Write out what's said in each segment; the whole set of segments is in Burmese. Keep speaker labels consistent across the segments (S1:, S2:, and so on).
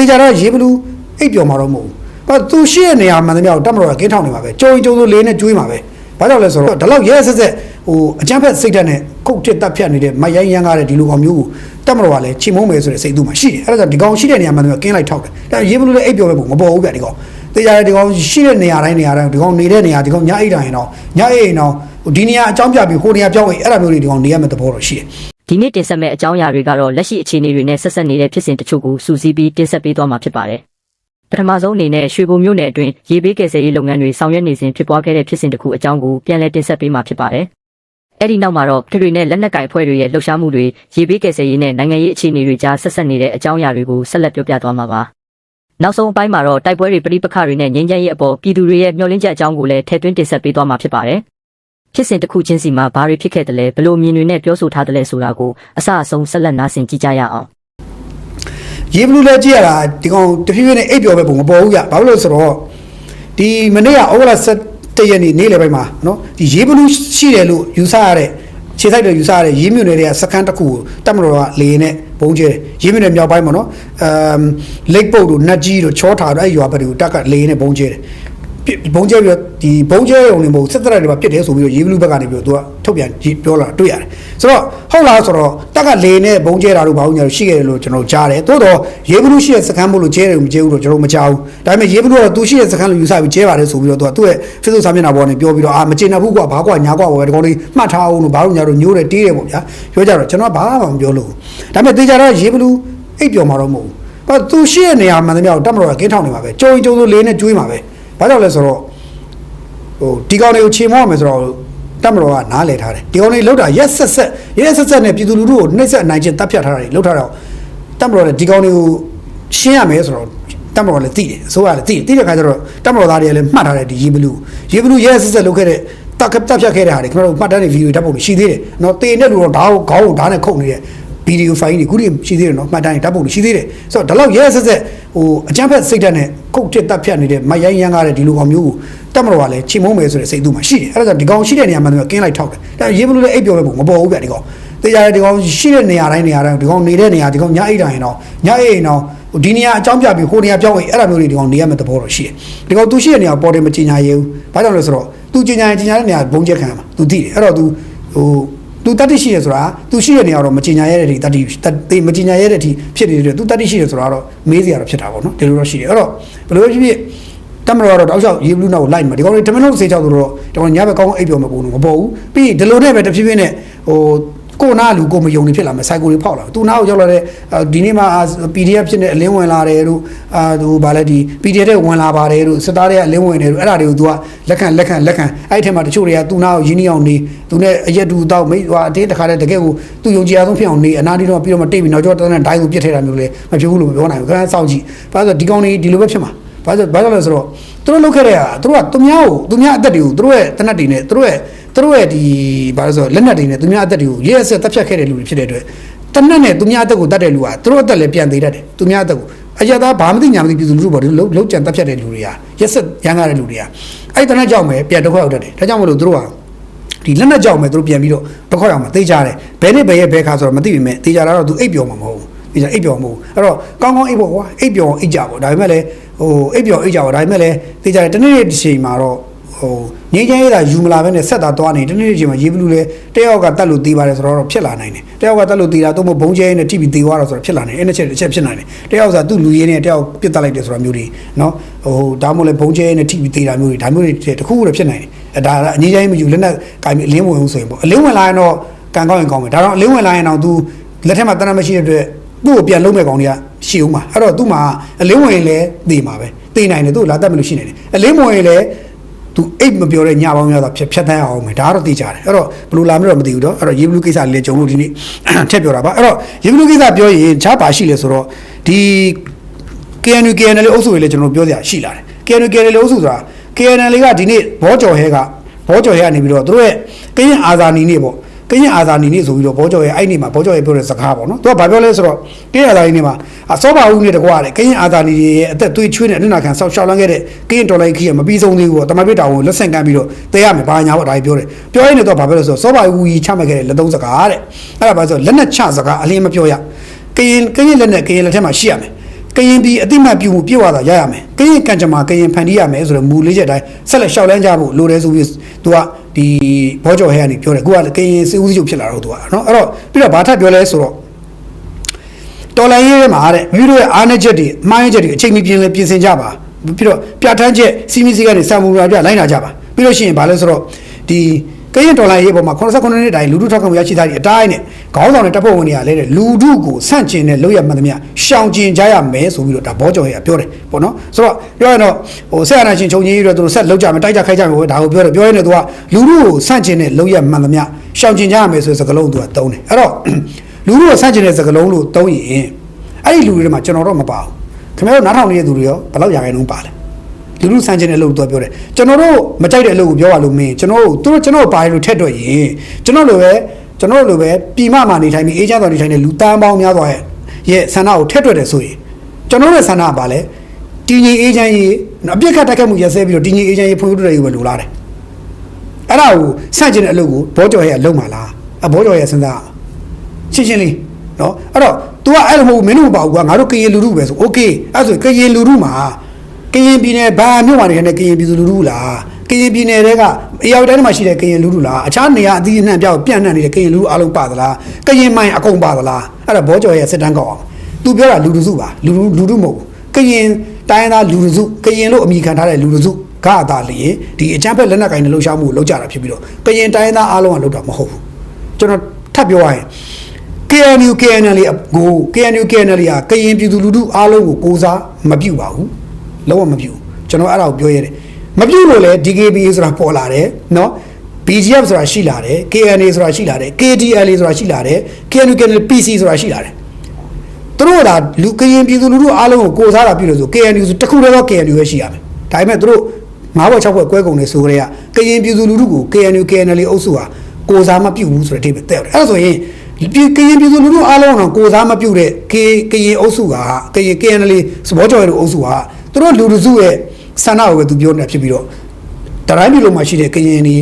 S1: တေချာတော့ရေးဘလူးအိပ်ပျော်မှာတော့မဟုတ်ဘူးဘာသူရှိတဲ့နေရာမှန်သမျှကိုတက်မတော်ကင်းထောင်နေမှာပဲကြုံကြုံဆိုလေးနဲ့ကျွေးမှာပဲဘာကြောင့်လဲဆိုတော့ဒီလောက်ရဲဆက်ဆက်အကြမ်းဖက်စိတ်ဓာတ်နဲ့ခုတ်ထစ်တက်ဖြတ်နေတဲ့မရိုင်းရမ်းကားတဲ့ဒီလိုကောင်မျိုးကိုတက်မတော်ကလည်းချိန်မုံမယ်ဆိုတဲ့စိတ်သူ့မှာရှိတယ်အဲ့ဒါကြောင့်ဒီကောင်ရှိတဲ့နေရာမှန်သမျှကင်းလိုက်ထောက်တယ်ဒါရေးဘလူးလည်းအိပ်ပျော်ပဲပုံမပေါ်ဘူးဗျဒီကောင်တေချာဒီကောင်ရှိတဲ့နေရာတိုင်းဒီကောင်နေတဲ့နေရာဒီကောင်ညအိတ်တိုင်းတော့ညအိတ်တော့ဒီနေရာအကြောင်းပြပြီးဟိုနေရာပြောင်းရင်အဲ့ဒါမျိုးတွေဒီကောင်နေရမယ့်သဘောတော့ရှိတယ်
S2: ဒီနေ့တင်ဆက်မဲ့အကြောင်းအရာတွေကတော့လက်ရှိအခြေအနေတွေနဲ့ဆက်ဆက်နေတဲ့ဖြစ်စဉ်တချို့ကိုစူးစီးပြီးတင်ဆက်ပေးသွားမှာဖြစ်ပါတယ်ပထမဆုံးအနေနဲ့ရွှေဘုံမြို့နယ်အတွင်းရေဘေးကယ်ဆယ်ရေးလုပ်ငန်းတွေဆောင်ရွက်နေစဉ်ဖြစ်ပွားခဲ့တဲ့ဖြစ်စဉ်တစ်ခုအကြောင်းကိုပြန်လည်တင်ဆက်ပေးမှာဖြစ်ပါတယ်အဲ့ဒီနောက်မှာတော့ပြည်တွင်းနဲ့လက်နက်ကိုင်အဖွဲ့တွေရဲ့လှုပ်ရှားမှုတွေရေဘေးကယ်ဆယ်ရေးနဲ့နိုင်ငံရေးအခြေအနေတွေကြားဆက်ဆက်နေတဲ့အကြောင်းအရာတွေကိုဆက်လက်ပြောပြသွားမှာပါနောက်ဆုံးအပိုင်းမှာတော့တိုက်ပွဲတွေပြည်ပခါတွေနဲ့ငြိမ်းချမ်းရေးအပေါ်ပြည်သူတွေရဲ့မျှော်လင့်ချက်အကြောင်းကိုလည်းထည့်သွင်းတင်ဆက်ပေးသွားမှာဖြစ်ပါတယ်ဖြစ်စဉ်တစ်ခုချင်းစီမှာဘာတွေဖြစ်ခဲ့တယ်လဲဘလို့မြင်တွေနဲ့ပြောဆိုထားတယ်လဲဆိုတာကိုအစအဆုံးဆက်လက်နားဆင်ကြည့်ကြရအောင်
S1: ရေဘလူးလည်းကြည့်ရတာဒီကောင်တဖြည်းဖြည်းနဲ့အိပ်ပျော်ပဲပုံမပေါ်ဘူးကြဘာလို့လဲဆိုတော့ဒီမနေ့ကဩဂုတ်လ17ရက်နေ့လယ်ပိုင်းမှာနော်ဒီရေဘလူးရှိတယ်လို့ယူဆရတဲ့ခြေဆိုင်တွေယူဆရတဲ့ရေးမြွနယ်တွေကစကန်တစ်ခုကိုတက်မတော်ကလေနဲ့ဘုံကျဲရေးမြွနယ်မြောက်ပိုင်းမှာနော်လိတ်ပုတ်တို့နတ်ကြီးတို့ချောထာတို့အဲ့ရွာဘက်တွေကိုတက်ကလေနဲ့ဘုံကျဲတယ်ဘုံကျဲပြီးတော့ဒီဘုံကျဲရုံတွေမဟုတ်စစ်တပ်တွေမှာပြစ်တယ်ဆိုပြီးတော့ရေဘလူးဘက်ကနေပြီးတော့သူကထုတ်ပြန်ပြောလာတွေ့ရတယ်ဆိုတော့ဟုတ်လားဆိုတော့တက်ကလေနဲ့ဘုံကျဲတာတို့ဘာလို့ညာရှိခဲ့တယ်လို့ကျွန်တော်ကြားတယ်သို့တော့ရေဘလူးရှိတဲ့စကန်မို့လို့ကျဲတယ်မကျဲဘူးတော့ကျွန်တော်မကြားဘူးဒါပေမဲ့ရေဘလူးကတော့သူရှိတဲ့စကန်လို့ယူဆပြီးကျဲပါတယ်ဆိုပြီးတော့သူကသူ့ရဲ့ Facebook စာမျက်နှာပေါ်ကနေပြောပြီးတော့မကျေနပ်ဘူးကွာဘာကွာညာကွာပဲဒီကောင်လေးမှတ်ထားအောင်လို့ဘာလို့ညာတို့ညိုးတယ်တေးတယ်ပေါ့ဗျာပြောကြတော့ကျွန်တော်ဘာမှမပြောလို့ဒါပေမဲ့တေချာတော့ရေဘလူးအိပ်ပျော်မှာတော့မဟုတ်ဘူးဘာသူရှိတဲ့နေရာမှန်သမျှကိုတက်မတော်ကင်းထောင်နေမှာပဲကြုံဆိုလေးနဲ့ကျွေးမှာပဲဘာကြောင့်လဲဆိုတော့ဒီကောင်တွေကိုချိန်မောရမယ်ဆိုတော့တက်မတော်ကနားလည်ထားတယ်ဒီကောင်တွေလောက်တာရက်ဆက်ဆက်နဲ့ပြည်သူလူထုကိုနှိမ့်ဆက်အနိုင်ချင်းတပ်ဖြတ်ထားတာတွေလောက်ထားတော့တက်မတော်လည်းဒီကောင်တွေကိုရှင်းရမယ်ဆိုတော့တက်မတော်လည်းသိတယ်အစိုးရလည်းသိတဲ့ခါကျတော့တက်မတော်သားတွေလည်းမှတ်ထားတယ်ဒီရေဘလူးရက်ဆက်လောက်ခဲ့တဲ့တပ်ဖြတ်ခဲ့တဲ့ဟာတွေခင်ဗျားတို့မှတ်တမ်းတွေဗီဒီယိုဓာတ်ပုံတွေရှိသေးတယ်နော်တေနဲ့လူတော့ဓာတ်ကိုခေါင်းကိုဓာတ်နဲ့ခုတ်နေတဲ့ဗီဒီယိုဖိုင်တွေခုတွေရှိသေးတယ်နော်မှတ်တမ်းတွေဓာတ်ပုံတွေရှိသေးတယ်ဆိုတော့ဒီလောက်ရက်ဆက်အကြမ်းဖက်စိတ်ဓာတ်နဲ့ခုတ်ထစ်တပ်ဖြတ်နေတဲ့မရိုင်းရမ်းကားတဲ့ဒီလိုကောင်မျိုးကိုတက်မတော်ကလည်းချိန်မုံမယ်ဆိုတဲ့စိတ်သူ့မှာရှိတယ်အဲ့ဒါကြောင့်ဒီကောင်ရှိတဲ့နေရာမှာကင်းလိုက်ထောက်တယ်ဒါရေဘလူးလည်းအိပ်ပျော်ပဲပုံမပေါ်ဘူးဗျဒီကောင်တေချာဒီကောင်ရှိတဲ့နေရာတိုင်းဒီကောင်နေတဲ့နေရာဒီကောင်ညအိတ်တိုင်းတော့ညအိတ်တော့ဒီနေရာအကြောင်းပြပြီးဟိုနေရာပြောင်းရင်အဲ့ဒါမျိုးတွေဒီကောင်နေရမယ့်သဘောတော့ရှိတယ်ဒီကောင်သူရှိတဲ့နေရာပေါ်တယ်မကြီးညာရဲဘူးဘာကြောင့်လဲဆိုတော့သူကြီးညာတဲ့နေရာဘုံကျက်ခံမှာသူသိတယ်အဲ့တော့သူတတ်တိရှိရဆိုတာသူရှိတဲ့နေရာတော့မကြီးညာရဲတဲ့အထိတတ်တိမကြီးညာရဲတဲ့အထိဖြစ်နေတယ်သူတတ်တိရှိရဆိုတာတော့မေးစရာတော့ဖြစ်တာပေါ့နော်ဒီလိုတော့ရှိတယ်အဲ့တော့ဘယ်လိုဖြစ်တမတော်တော့တောက်လျှောက်ရေဘလူးနောက်ကိုလိုက်မှာဒီကောင်တွေတမန်လုံးစေချောက်ဆိုတော့ဒီကောင်ညဘက်ကောင်းအိပ်ပျော်မပုံတော့မပေါ်ဘူးပြီးဒီလိုနဲ့ပဲတဖြည်းဖြည်းနဲ့ကိုနာလူကိုမယုံနေဖြစ်လာမယ်စိုက်ကိုတွေဖောက်လာသူနာကိုရောက်လာတဲ့ဒီနေ့မှာ PDF ဖြစ်နေအလင်းဝင်လာတယ်တို့သူဗာလဲဒီ PDF တွေဝင်လာပါတယ်တို့စစ်သားတွေကအလင်းဝင်တယ်တို့အဲ့ဒါတွေကို तू ကလက်ခံအဲ့ထဲမှာတချို့တွေကသူနာကိုရင်းနှီးအောင်နေသူနဲ့အရက်တူတော့မိအတင်းတခါတည်းတကယ်ကိုသူယုံကြည်အောင်ဖြစ်အောင်နေအနာတီတော့ပြီးတော့မတိတ်ပြီးနောက်ကျောတန်းနဲ့ဒိုင်းကိုပြစ်ထဲတာမျိုးလေမဖြစ်ဘူးလို့ပြောနိုင်ဘူးခဏစောင့်ကြည့်ဘာလို့ဒီကောင်တွေဒီလိုပဲဖြစ်မှာဘာလို့လဲဆိုတော့သူတို့လုပ်ခဲ့တဲ့ဟာသူတို့ကသူများအသက်တွေကိုသူတို့ရဲ့တနတ်တွေနဲ့သူတို့ရဲ့ဒီဘာလို့ဆိုလက်နက်တွေနဲ့သူများအသက်တွေကိုရဲဆက်တပ်ဖြတ်ခဲ့တဲ့လူတွေဖြစ်တဲ့အတွက်တနတ်နဲ့သူများအသက်ကိုတတ်တဲ့လူကသူတို့အသက်လည်းပြန်သေးတတ်တယ်သူများအသက်ကိုအရသာဘာမှမသိညာမသိပြည်သူလူထုပေါ့ဒီလုံးကြံတပ်ဖြတ်တဲ့လူတွေကရဲဆက်ရမ်းကားတဲ့လူတွေကအဲ့တနတ်ကြောင့်ပဲပြန်ဒုက္ခရောက်တတ်တယ်ဒါကြောင့်မလို့သူတို့ကဒီလက်နက်ကြောင့်ပဲသူတို့ပြန်ပြီးတော့ဒုက္ခရောက်မှာသိကြတယ်ဘယ်နဲ့ဘယ်ရဲ့ဘယ်ခါဆိုတော့မသိပေမဲ့သိကြတာတော့သူအိပ်ပျော်မှာမဟုတ်ဘူးအိပ်ပျော်မဟုတ်အဲ့တော့ကောင်းအိပ်ဖို့ကွာအိပ်ပျော်အိပ်ကြပေါ့ဒါပေမဲ့လည်းအိပ်ပျော်အိပ်ကြပေါ့ဒါပေမဲ့လည်းသိကြတယ်တနေ့တစ်ချိန်မှာတော့ငင်းကျင်းရတာယူမလာပဲနဲ့ဆက်တာသွားနေတနေ့တစ်ချိန်မှာရေဘလူးလဲတယောက်ကတတ်လို့သေးပါတယ်ဆိုတော့ဖြစ်လာနိုင်တယ်တယောက်ကတတ်လို့သေးတာတော့မဘုံကျဲနဲ့ထိပြီးသေးသွားတော့ဆိုတော့ဖြစ်လာနိုင်အဲ့တစ်ချက်ဖြစ်နိုင်တယ်တယောက်ဆိုသူ့လူရင်းနဲ့တယောက်ပြစ်တက်လိုက်တယ်ဆိုတာမျိုးတွေနော်ဒါမှမဟုတ်လဲဘုံကျဲနဲ့ထိပြီးသေးတာမျိုးတွေဒါမျိုးတွေတခုခုတော့ဖြစ်နိုင်တယ်ဒါအငင်းကျင်းမယူလက်နဲ့ကိုင်ပြီးအလင်းဝင်အောင်ဆိုရင်ပေါ့အလင်းဝင်လာရင်တော့ကန်ကောင်းရင်ကောင်းမယ်ဒါတော့အလင်းဝင်လာရင်တော့ तू လက်ထက်မှာတနတ်မရှိတဲ့အတွက်သူ့ကိုပြန်လုံးမဲ့ကောင်တွေကရှိအောင်ပါအဲ့တော့သူ့မှာအလင်းဝင်လဲသေမှာပဲသေနိုင်တယ်သူ့လာတတ်မလို့ရှိနေတယ်အလင်းဝင်လဲသူအိတ်မပြောတဲ့ညပေါင်းများတော့ဖြတ်တန်းအောင်မယ်ဒါကတော့သိကြတယ်အဲ့တော့ဘယ်လိုလာမလို့မသိဘူးတော့အဲ့တော့ရေဘလူးကိစ္စလေးလည်းဂျုံလို့ဒီနေ့ထည့်ပြောတာပါအဲ့တော့ရေဘလူးကိစ္စပြောရင်ခြားပါရှိလဲဆိုတော့ဒီ KNL အုပ်စုတွေလည်းကျွန်တော်ပြောစရာရှိလာတယ် KNL အုပ်စုဆိုတာ KNL ကဒီနေ့ဘောကျော်ဟဲကနေပြီးတော့သူတို့ရဲ့ကရင်အာဇာနည်နေ့ပေါ့ကရင်အာဇာနည်နေ့ဆိုပြီးတော့ဘောကျော်ရဲ့အဲ့နေ့မှာဘောကျော်ရဲ့ပြောတဲ့စကားပေါ့နော်သူကဘာပြောလဲဆိုတော့ကရင်အာဇာနည်နေ့မှာအစောပါဦးနဲ့တကွာတဲ့ကရင်အာဇာနည်ရဲ့အသက်သွေးချွေးနဲ့အနစ်နာခံဆောက်ရှောက်လန်းခဲ့တဲ့ကရင်တော်လိုင်းခီးကမပြီးဆုံးသေးဘူးပေါ့တမန်ပိတောင်ကိုလက်ဆင့်ကမ်းပြီးတော့တဲရမယ်ဘာညာပေါ့ဒါကြီးပြောတယ်ပြောရင်းနဲ့တော့ဘာပြောလဲဆိုတော့စောပါဦးကြီးချမှတ်ခဲ့တဲ့လက်သုံးစကားတဲ့အဲ့ဒါဘာဆိုလက်နဲ့ချစကားအလင်းမပြောရကရင်လက်နဲ့ကရင်လက်ထက်မှာရှိရမယ် ကရင်ပြည်အတိမတ်ပြုမှုပြည့်ဝတာရရမယ်ကရင်ကံကြမ္မာကရင်ဖန်တီးရမယ်ဆိုတော့မူလေးချက်တိုင်းဆက်လက်လျှောက်လန်းကြဖို့လိုတယ်ဆိုပြီးသူကဒီဘောကျော်ဟဲကနေပြောတယ်ကိုကကရင်စေဦးစီးချုပ်ဖြစ်လာတော့သူကနော်အဲ့တော့ပြီးတော့ဘာထပ်ပြောလဲဆိုတော့တော်လိုင်းရေးမှာတဲ့မိမိတို့ရဲ့အားနည်းချက်တွေမှားယွင်းချက်တွေအချိန်မီပြင်ဆင်ကြပါပြီးတော့ပြဋ္ဌာန်းချက်စီမီစီကနေစာမူရာပြလိုက်လာကြပါပြီးလို့ရှိရင်ဘာလဲဆိုတော့ဒီကရင်တော်လိုင်းရေးပေါ်မှာ89နှစ်တိုင်လူထုထောက်ခံမှုရရှိသားတွေအတိုင်းနဲ့ခေါင်းဆောင်တွေတပ်ဖွဲ့ဝင်တွေကလည်းလူထုကိုဆန့်ကျင်တဲ့လုပ်ရမှန်သမျှရှောင်ကျင်ကြရမယ်ဆိုပြီးတော့ဒါဘောကျော်ဟဲကပြောတယ်ပေါ့နော်ဆိုတော့ပြောရတော့ဟိုဆက်အာဏာရှင်ချုပ်ငြိမ်းရေးတော့သူတို့ဆက်လောက်ကြမယ်တိုက်ကြခိုက်ကြမယ်ဒါကိုပြောတယ်ပြောရင်းနဲ့သူကလူထုကိုဆန့်ကျင်တဲ့လုပ်ရမှန်သမျှရှောင်ကျင်ကြရမယ်ဆိုတဲ့စကားလုံးသူကတုံးတယ်အဲ့တော့လူထုကိုဆန့်ကျင်တဲ့စကားလုံးလို့တုံးရင်အဲ့ဒီလူတွေမှာကျွန်တော်တော့မပါဘူးခင်ဗျားတို့နားထောင်နေတဲ့သူတွေရောဘယ်လောက်ရာခိုင်နှုန်းပါလဲလူလူဆန်းခြင်းတဲ့အလုပ်တော့ပြောတယ်ကျွန်တော်တို့မကြိုက်တဲ့အလုပ်ကိုပြောရလို့မင်းကျွန်တော်တို့ပါရလို့ထက်တော့ရင်ကျွန်တော်လိုပဲပြည်မမှာနေထိုင်ပြီးအေးချမ်းစွာနေထိုင်တဲ့လူတန်းပေါင်းများစွာရဲ့ဆန္ဒကိုထက်တွက်တယ်ဆိုရင်ကျွန်တော်တို့ရဲ့ဆန္ဒကပါလဲတည်ငြိမ်အေးချမ်းရေးအပြစ်ခတ်တက်ခတ်မှုရစဲပြီးတော့တည်ငြိမ်အေးချမ်းရေးဖွံ့ဖြိုးတိုးတက်ရေးပဲလိုလားတယ်အဲ့ဒါကိုဆန့်ကျင်တဲ့အလုပ်ကိုဘောကျော်ရဲ့အလုပ်မှာလားဘောကျော်ရဲ့စဉ်းစားရှင်းလေးနော်အဲ့တော့ तू ကအဲ့လိုမဟုတ်မင်းတို့မပါဘူးကွာငါတို့ကရင်လူထုပဲဆို okay အဲ့ဆိုကရင်လူထုမှာကရင်ပြည်နယ်ဘာမြို့မှာနေတဲ့ကရင်ပြည်သူလူထုလားကရင်ပြည်နယ်တွေကအေရောက်တိုင်းမှာရှိတဲ့ကရင်လူထုလားအခြားနေရာအသီးအနှံပြောက်ပြန့်နှံ့နေတဲ့ကရင်လူထုအားလုံးပါသလားကရင်မိုင်အကုန်ပါသလားအဲ့ဒါဘောကျော်ရဲ့စစ်တမ်းကောက်အောင် तू ပြောတာလူထုစုပါလူထုမဟုတ်ဘူးကရင်တိုင်းသားလူထုစုကရင်လို့အမိခံထားတဲ့လူထုစုကသာလျင်ဒီအကြမ်းဖက်လက်နက်ကင်တွေလှုပ်ရှားမှုကိုလုပ်ကြတာဖြစ်ပြီးတော့ကရင်တိုင်းသားအားလုံးကလုပ်တာမဟုတ်ဘူးကျွန်တော်ထပ်ပြောရရင် KNU KNL ကို KNU KNL ကကရင်ပြည်သူလူထုအားလုံးကိုကိုးစားမပြုပါဘူးလုံးဝမပြုကျွန်တော်အဲ့ဒါကိုပြောရတယ်မပြုလို့လေ DKBA ဆိုတာပေါ်လာတယ်နော် BGF ဆိုတာရှိလာတယ် KNA ဆိုတာရှိလာတယ် KDLA ဆိုတာရှိလာတယ် KNU KNL PC ဆိုတာရှိလာတယ်သူတို့ကလူကရင်ပြည်သူလူထုအားလုံးကိုကိုးစားတာပြုလို့ဆို KNU ဆိုတခုတည်းသော KNU ပဲရှိရမယ်ဒါပေမဲ့သူတို့9ဘက်6ဘက်ကွဲကုန်နေဆိုကြတဲ့ကရင်ပြည်သူလူထုကို KNU KNL အုပ်စုဟာကိုးစားမပြုဘူးဆိုတဲ့အဓိပ္ပာယ်တက်တယ်အဲ့ဒါဆိုရင်ကရင်ပြည်သူလူထုအားလုံးကကိုးစားမပြုတဲ့ကရင်အုပ်စုကကရင် KNL စဘောကျော်ရဲ့အုပ်စုကသူတို့လူထုရဲ့ဆန္ဒကိုပဲသူပြောနေတာဖြစ်ပြီးတော့တတိုင်းပြည်လုံးမှာရှိတဲ့ကရင်တွေ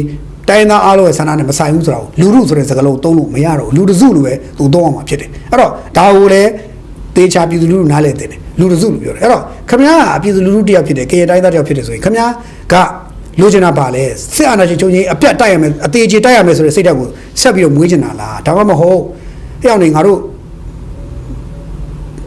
S1: တိုင်းသားအားလုံးရဲ့ဆန္ဒနဲ့မဆိုင်ဘူးဆိုတော့လူထုဆိုတဲ့စကားလုံးသုံးလို့မရတော့လူတစုလိုပဲသူသုံးအောင်မှာဖြစ်တယ်အဲ့တော့ဒါကိုလည်းတေချာပြည်သူလူထုနားလည်တယ်လူတစုလို့ပြောတယ်အဲ့တော့ခမ ्या အပြည်သူလူထုတယောက်ဖြစ်တယ်ကရင်တိုင်းသားတယောက်ဖြစ်တယ်ဆိုရင်ခမ ्या ကလိုချင်တာပါလေစစ်အာဏာရှင်ချုပ်ငြိမ်းအပြတ်တိုက်ရမယ်အသေးချေတိုက်ရမယ်ဆိုတဲ့စိတ်ဓာတ်ကိုဆက်ပြီးတော့မွေးချင်တာလားဒါမှမဟုတ်အဲ့အောင်နေငါတို့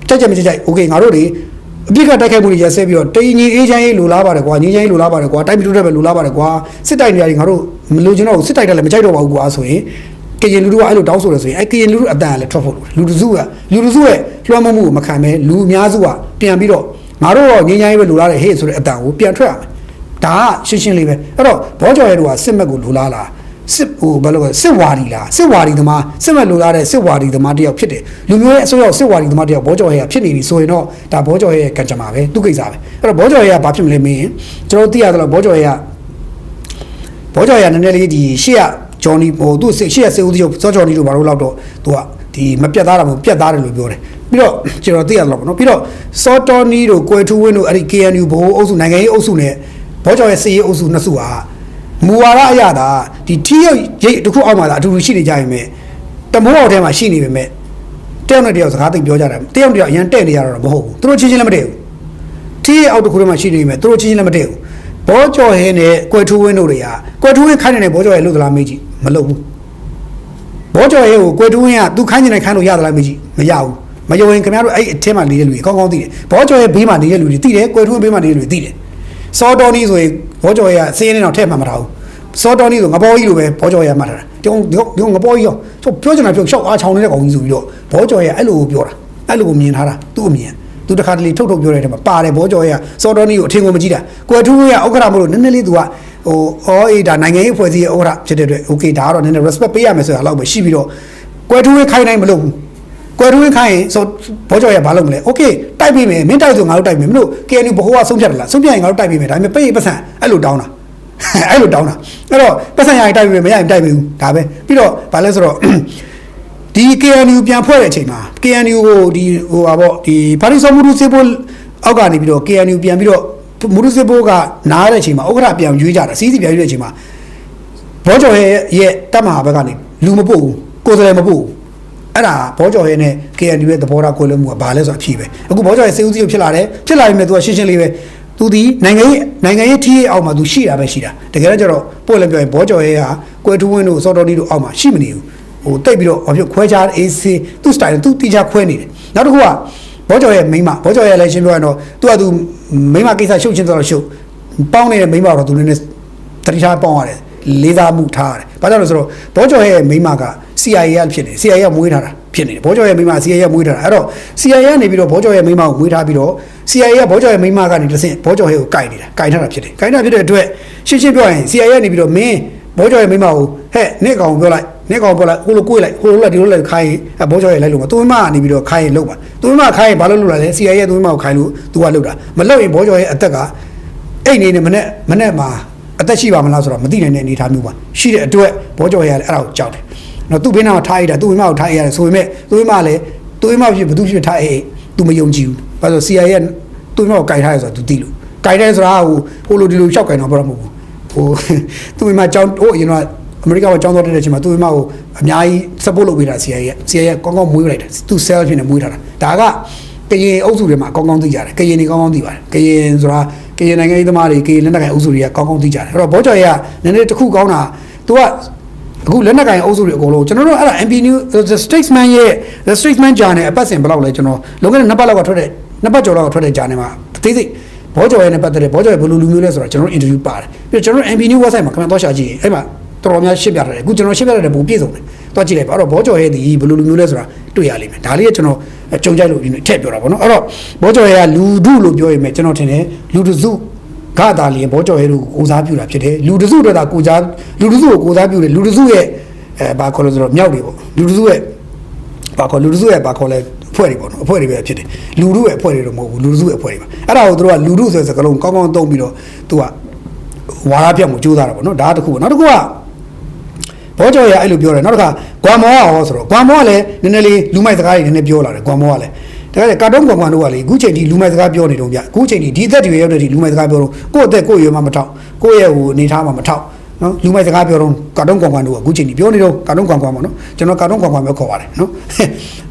S1: ကြိုက်โอเคငါတို့တွေအပြစ်ကတိုက်ခိုက်မှုတွေရဆဲပြီးတော့တင်းကြီးအေးချမ်းရေးလိုလားပါတယ်ကွာငင်းချမ်းရေးလိုလားပါတယ်ကွာတိုက်ပြီးတော့ပဲလိုလားပါတယ်ကွာစစ်တိုက်နေရတယ်ငါတို့မလိုချင်တော့ဘူးစစ်တိုက်တယ်လည်းမကြိုက်တော့ပါဘူးကွာဆိုရင်ကရင်လူထုကအဲ့လိုတောင်းဆိုတယ်ဆိုရင်အဲ့ကရင်လူထုအတန်လည်းထွက်ဖို့လူတစုရဲ့လွှမ်းမိုးမှုကိုမခံမဲလူအများစုကပြန်ပြီးတော့ငါတို့တော့ငင်းချမ်းရေးပဲလိုလားတယ်ဟေ့ဆိုတဲ့အတန်ကိုပြန်ထွက်ရမယ်ဒါကရှင်းလေးပဲအဲ့တော့ဘောကျော်ရဲတို့ကစစ်မက်ကိုလိုလားလားစစ်ဟိုဘယ်လိုလဲစစ်ဝါဒီလားစစ်ဝါဒီသမားစစ်မဲ့လိုလားတဲ့စစ်ဝါဒီသမားတယောက်ဖြစ်တယ်လူမျိုးရဲ့အစိုးရစစ်ဝါဒီသမားတယောက်ဘောကျော်ရဲကဖြစ်နေပြီဆိုရင်တော့ဒါဘောကျော်ရဲရဲ့ကံကြမ္မာပဲသူ့ကိစ္စပဲအဲ့တော့ဘောကျော်ရဲကဘာဖြစ်မလဲမင်းကျွန်တော်သိရသလောက်ဘောကျော်ရဲနည်းနည်းလေးဒီရှေ့ကဂျော်နီဟိုသူ့ရှေ့ကစေဦးစီးချုပ်စောဂျော်နီတို့ဘာလို့လောက်တော့သူကဒီမပြတ်သားတာမဟုတ်ပြတ်သားတယ်လို့ပြောတယ်ပြီးတော့ကျွန်တော်သိရသလောက်ပေါ့နော်ပြီးတော့စောတော်နီတို့ကွယ်ထူးဝင်းတို့အဲ့ဒီ KNU ဘိုးအုပ်စုနိုင်ငံရေးအုပ်စုနဲ့ဘောကျော်ရဲစီရေးအုပ်စုနှစ်စုဟာမူဝါဒအရသာဒီထိရုပ်ရိတ်တစ်ခုအောက်မှာသာအတူတူရှိနေကြရင်မဲ့တမိုးအောက်ထဲမှာရှိနေပေမဲ့တယောက်နဲ့တယောက်စကားသိပြောကြတာတယောက်အရန်တဲ့နေရတော့မဟုတ်ဘူးသူတို့ချင်းချင်းလည်းမတည့်ဘူးထိရုပ်အောက်တစ်ခုထဲမှာရှိနေပေမဲ့သူတို့ချင်းချင်းလည်းမတည့်ဘူးဘောကျော်ဟင်းနဲ့ကွယ်ထူးဝင်းတို့တွေကကွယ်ထူးဝင်းခိုင်းနေတဲ့ဘောကျော်ဟင်းလို့သလားမေးကြည့်မလုပ်ဘူးဘောကျော်ဟင်းကိုကွယ်ထူးဝင်းကသူခိုင်းနေတဲ့ခိုင်းလို့ရသလားမေးကြည့်မရဘူးမယုံရင်ခင်ဗျားတို့အဲ့အထက်မှာနေတဲ့လူတွေကောင်းကောင်းသိတယ်ဘောကျော်ဟင်းဘေးမှာနေတဲ့လူတွေသိတယ်ကွယ်ထူးဝင်းဘေးမှာနေတဲ့လူတွေသိတယ်စောတော်နီဆိုရင်ဘောကျော်ရဲကစေးနေတော့ထဲ့မှမထားဘူးစောတော်နီဆိုငဘောကြီးလိုပဲဘောကျော်ရဲမှတ်ထားတာဒီငဘောကြီးရောပြောချင်တာပြောရှောက်အားချောင်းနေတဲ့ကောင်ကြီးဆိုပြီးတော့ဘောကျော်ရဲအဲ့လိုကိုပြောတာအဲ့လိုကိုမြင်ထားတာသူ့အမြင်သူတခါတလေထုတ်ပြောတဲ့ထဲမှာပါတယ်ဘောကျော်ရဲစောတော်နီကိုအထင်ကိုမကြည့်တာကွယ်ထူးရဥက္ကရာမလို့နည်းနည်းလေးသူကဟိုအော်အေးဒါနိုင်ငံရေးအဖွဲ့အစည်းရဲ့ဥက္ကရာဖြစ်တဲ့အတွက် okay ဒါကတော့နည်းနည်း respect ပေးရမယ်ဆိုတာလောက်ပဲရှိပြီးတော့ကွယ်ထူးရခိုင်းနိုင်မလို့ဘူးကွယ်ထူးခိုင်းရင်ဆိုဘောကျော်ရဲဘာလုပ်မလဲ okay တိုက်ပြီးမယ်မင်းတိုက်ဆိုငါတို့တိုက်မယ်မင်းတို့ KNU ဘိုးကဆုံးဖြတ်တယ်လားဆုံးဖြတ်ရင်ငါတို့တိုက်ပြီးမယ်ဒါပေမဲ့ပေးပတ်စံအဲ့လိုတောင်းတာအဲ့တော့ပတ်စံရရင်တိုက်ပြီးမယ်မရရင်တိုက်ပြီးဘူးဒါပဲပြီးတော့ဘာလဲဆိုတော့ဒီ KNU ပြန်ဖွဲ့တဲ့အချိန်မှာ KNU ကိုဒီဟိုပါပေါ့ဒီပါရီဆောမူရူစေဘိုအောက်ကနေပြီးတော့ KNU ပြန်ပြီးတော့မူရူစေဘိုကနားတဲ့အချိန်မှာဥက္ကဋ္ဌပြန်ရွေးကြတာစီးစီပြန်ရွေးတဲ့အချိန်မှာဘောကျော်ရဲ့တပ်မဟာဘက်ကနေလူမပို့ဘူးကိုယ်စားလှယ်မပို့ဘူး အဲ့ဒါဘောကျော်ရဲနဲ့ KNU ရဲ့သဘောထားကိုလည်းမှုကဘာလဲဆိုတော့အဖြစ်ပဲအခုဘောကျော်ရဲစေဦးစီးဖြစ်လာတယ်ဖြစ်လာပြီမဲ့သူကရှင်းရှင်းလေးပဲသူဒီနိုင်ငံရေးထီးအောက်မှာသူရှိတာပဲရှိတာတကယ်တော့ကျတော့ပို့လည်းပြောရင်ဘောကျော်ရဲဟာကွယ်ထူးဝင်းတို့စောတော်ဒီတို့အောက်မှာရှိမနေဘူးဟိုတိတ်ပြီးတော့ဘာဖြစ်ခွဲခြား AC သူ့ style သူတိကျခွဲနေတယ်နောက်တစ်ခုကဘောကျော်ရဲမိန်းမဘောကျော်ရဲလည်းရှင်းပြောရင်တော့သူကသူမိန်းမကိစ္စရှုပ်ချင်းတော့ရှုပ်ပေါင်းနေတဲ့မိန်းမတော့သူလည်းတတိထားပေါင်းရတယ်လေးစားမှုထားရတယ်ဘာကြောင့်လဲဆိုတော့ဘောကျော်ရဲ့မိန်းမက CIA ရဖြစ်နေ CIA ရမွေးထားတာဖြစ်နေတယ်ဘောကျော်ရဲ့မိန်းမ CIA ရမွေးထားတာအဲ့တော့ CIA ကနေပြီးတော့ဘောကျော်ရဲ့မိန်းမကိုမွေးထားပြီးတော့ CIA ရဘောကျော်ရဲ့မိန်းမကနေတစ်ဆင့်ဘောကျော်ရဲ့ကိုကြိုက်နေတာကြိုက်ထားတာဖြစ်တယ်ကြိုက်တာဖြစ်တဲ့အတွက်ရှင်းရှင်းပြောရင် CIA ကနေပြီးတော့မင်းဘောကျော်ရဲ့မိန်းမကိုဟဲ့နေ့ကောင်ပြောလိုက်နေ့ကောင်ပြောလိုက်ဟိုလိုကိုယ်လိုက်ဟိုလိုလိုက်ဒီလိုလိုက်ခိုင်းဘောကျော်ရဲ့လိုက်လို့မသူမိမကနေပြီးတော့ခိုင်းရင်လုပ်ပါသူမိမခိုင်းရင်ဘာလို့လုပ်လာလဲ CIA ရဲ့သူမိမကိုခိုင်းလို့ तू ကလုပ်တာမလုပ်ရင်ဘောကျော်ရဲ့အသက်ကအဲ့နေနဲ့မနဲ့မှာအသက်ရှိပါမလားဆိုတော့မသိနိုင်တဲ့အနေအထားမျိုးပါရှိတဲ့အတွက်ဘောကျော်ရဲလည်းအဲ့ဒါကိုကြောက်တယ်နော်သူ့ဘေးနားမှာထားရတာသူ့မိမကိုထားရရတယ်ဆိုပေမဲ့သူ့မိမလည်းသူ့မိမဖြစ်ဘသူဖြစ်ထားအေးသူမယုံကြည်ဘူးဘာလို့ CIA ရဲ့သူ့မိမကိုကြိုက်ထားရဆိုတော့သူသိလို့ကြိုက်တယ်ဆိုတာဟိုလိုဒီလိုရှောက်ကြင်တော့ဘာမှမဟုတ်ဘူးဟိုသူ့မိမကြောင်းဟိုအရင်ကအမေရိကမှာကြောင်းတော့တဲ့အချိန်မှာသူ့မိမကိုအများကြီး support လုပ်ပေးတာ CIA ရဲ့ကောင်းကောင်းမွေးလိုက်တယ်သူ self ဖြစ်နေမွေးထားတာဒါကကရင်အုပ်စုတွေမှာကောင်းကောင်းသိကြတယ်ကရင်တွေကောင်းကောင်းသိပါတယ်ကရင်ဆိုတာကရင်နိုင်ငံရေးသမားတွေကရင်လက်နက်ကိုင်အုပ်စုတွေကကောင်းကောင်းသိကြတယ်အဲ့တော့ဘောကျော်ရဲကနည်းနည်းတစ်ခုကောင်းတာ तू ကအခုလက်နက်ကိုင်အုပ်စုတွေအကုန်လုံးကျွန်တော်တို့အဲ့ဒါ MP New the Statesman ရဲ့ the Statesman journal အပတ်စဉ်ဘယ်လောက်လဲကျွန်တော်လုံးဝနှစ်ပတ်လောက်ကထွက်တဲ့နှစ်ပတ်ကျော်လောက်ကထွက်တဲ့ journal မှာအသေးစိတ်ဘောကျော်ရဲနဲ့ပတ်သက်တဲ့ဘောကျော်ရဲဘယ်လိုလူမျိုးလဲဆိုတော့ကျွန်တော် interview ပါတယ်ပြီးတော့ကျွန်တော် MP New website မှာခဏတော့ရှာကြည့်ရင်အဲ့မှာတော်တော်များရှင်းပြထားတယ်အခုကျွန်တော်ရှင်းပြထားတဲ့ပုံပြည့်စုံတယ်တော့ကြည့်လိုက်ပါအဲ့တော့ဘောကျော်ရဲဒီဘယ်လိုလူမျိုးလဲဆိုတာတွေ့ရလိမ့်မယ်ဒါလေးကကျွန်တော်ကြုံကြိုက်လို့ဒီနေ့ထည့်ပြောတာပေါ့နော်အဲ့တော့ဘောကျော်ရဲကလူဒုလို့ပြောရမယ်ကျွန်တော်ထင်တယ်လူတစုဂါတာလီဘောကျော်ရဲတို့ကိုစားပြုတာဖြစ်တယ်လူတစုတို့ကကိုစားလူတစုကိုကိုစားပြုတယ်လူတစုရဲ့ဘာခေါ်လို့ဆိုတော့မြောက်တွေပေါ့လူတစုရဲ့ဘာခေါ်လူတစုရဲ့ဘာခေါ်လဲအဖွဲ့တွေပေါ့နော်အဖွဲ့တွေပဲဖြစ်တယ်လူတို့ရဲ့အဖွဲ့တွေတော့မဟုတ်ဘူးလူတစုရဲ့အဖွဲ့တွေပါအဲ့ဒါကိုတို့ကလူတို့ဆိုတဲ့စကားလုံးကောင်းကောင်းသုံးပြီးတော့သူကဝါရပြတ်မှုကြိုးစားတာပေါ့နော်ဒါတစ်ခုပေါ့နောက်တစ်ခုကဘောကျော်ရဲအဲ့လိုပြောတယ်နောက်တစ်ခါဂွမ်မောကဟောဆိုတော့ဂွမ်မောကလည်းနည်းနည်းလေးလူမိုက်စကားတွေနည်းနည်းပြောလာတယ်ဂွမ်မောကလည်းဒါကြတဲ့ကာတုံးကွန်ကွန်တို့ကလေအခုချိန်ဒီလူမိုက်စကားပြောနေတော့ဗျအခုချိန်ဒီအသက်တွေရောက်တဲ့ဒီလူမိုက်စကားပြောတော့ကိုယ့်အသက်ကိုယ့်ရွယ်မှမထောက်ကိုယ့်ရဲ့ဟိုအနေထားမှမထောက်နော်လူမိုက်စကားပြောတော့ကာတုံးကွန်ကွန်တို့ကအခုချိန်ဒီပြောနေတော့ကာတုံးကွန်ကွန်ပေါ့နော်ကျွန်တော်ကာတုံးကွန်ကွန်ပဲခေါ်ပါတယ်နော်